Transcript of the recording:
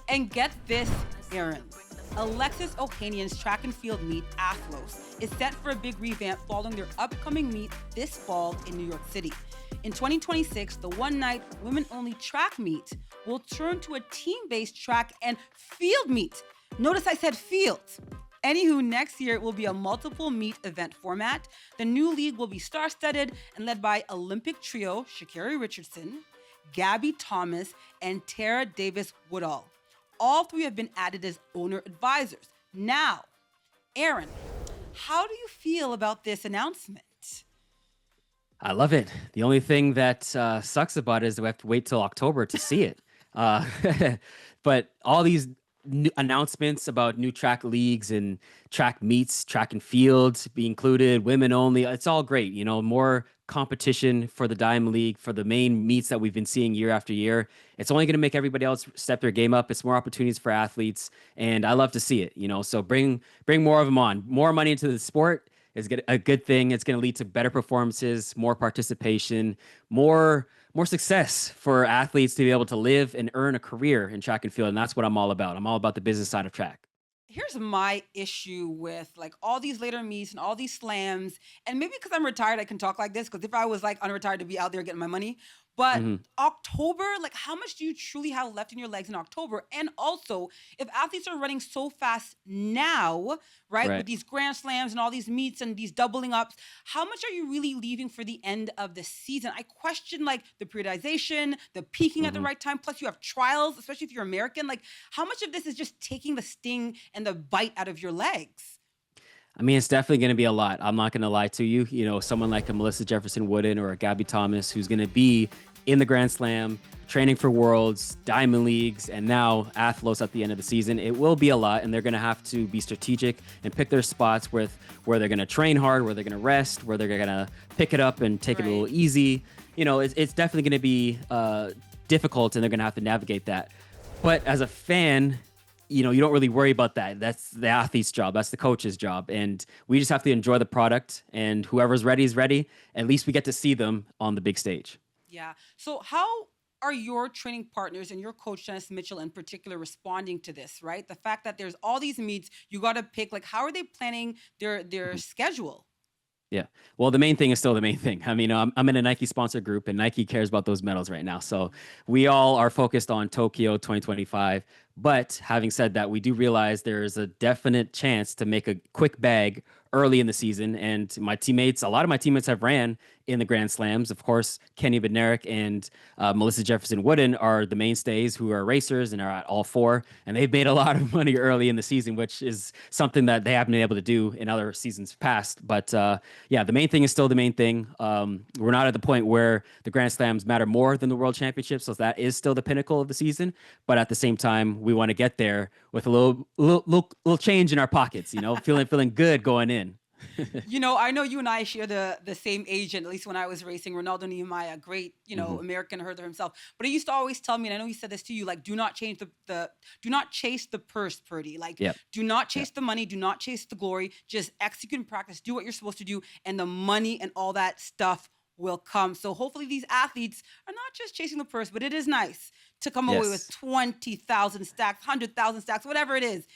And get this, Aaron. Alexis Ohanian's track and field meet, Athlos, is set for a big revamp following their upcoming meet this fall in New York City. In 2026, the one-night women-only track meet will turn to a team-based track and field meet. Notice I said field. Anywho, next year it will be a multiple meet event format. The new league will be star-studded and led by Olympic trio Sha'Carri Richardson, Gabby Thomas, and Tara Davis Woodhall. All three have been added as owner advisors. Now, Aaron, how do you feel about this announcement? I love it. The only thing that sucks about it is that we have to wait till October to see it. Uh, but all these new announcements about new track leagues and track meets, track and fields be included, women only, it's all great. You know, more competition for the Diamond League, for the main meets that we've been seeing year after year. It's only going to make everybody else step their game up. It's more opportunities for athletes, and I love to see it. You know, so bring more of them on. More money into the sport is a good thing. It's going to lead to better performances, more participation, more success for athletes to be able to live and earn a career in track and field. And that's what I'm all about. I'm all about the business side of track. Here's my issue with like all these later meets and all these slams, and maybe because I'm retired I can talk like this, because if I was like unretired to be out there getting my money. But October, like how much do you truly have left in your legs in October? And also, if athletes are running so fast now, right, with these grand slams and all these meets and these doubling ups, how much are you really leaving for the end of the season? I question like the periodization, the peaking at the right time. Plus, you have trials, especially if you're American. Like, how much of this is just taking the sting and the bite out of your legs? I mean, it's definitely going to be a lot. I'm not going to lie to you. You know, someone like a Melissa Jefferson Wooden or a Gabby Thomas, who's going to be in the Grand Slam, training for Worlds, Diamond Leagues, and now Athlos at the end of the season. It will be a lot, and they're going to have to be strategic and pick their spots with where they're going to train hard, where they're going to rest, where they're going to pick it up and take it a little easy. You know, it's definitely going to be difficult, and they're going to have to navigate that. But as a fan, you know, you don't really worry about that. That's the athlete's job. That's the coach's job. And we just have to enjoy the product, and whoever's ready is ready. At least we get to see them on the big stage. Yeah. So how are your training partners and your coach, Dennis Mitchell in particular, responding to this, right? The fact that there's all these meets, you got to pick, like, how are they planning their schedule? Yeah. Well, the main thing is still the main thing. I mean, I'm in a Nike sponsor group, and Nike cares about those medals right now. So we all are focused on Tokyo 2025. But having said that, we do realize there is a definite chance to make a quick bag early in the season. And a lot of my teammates have ran in the Grand Slams. Of course, Kenny Bednarik and Melissa Jefferson Wooden are the mainstays who are racers and are at all four. And they've made a lot of money early in the season, which is something that they haven't been able to do in other seasons past. But yeah, the main thing is still the main thing. We're not at the point where the Grand Slams matter more than the World Championships. So that is still the pinnacle of the season. But at the same time, we want to get there with a little change in our pockets, you know, feeling good going in. You know, I know you and I share the same agent, at least when I was racing, Ronaldo Nehemiah, great, you know, American hurdler himself. But he used to always tell me, and I know he said this to you, like, do not change do not chase the purse, Purdy. Like, do not chase the money, do not chase the glory, just execute and practice, do what you're supposed to do, and the money and all that stuff will come. So hopefully these athletes are not just chasing the purse, but it is nice to come away with 20,000 stacks, 100,000 stacks, whatever it is.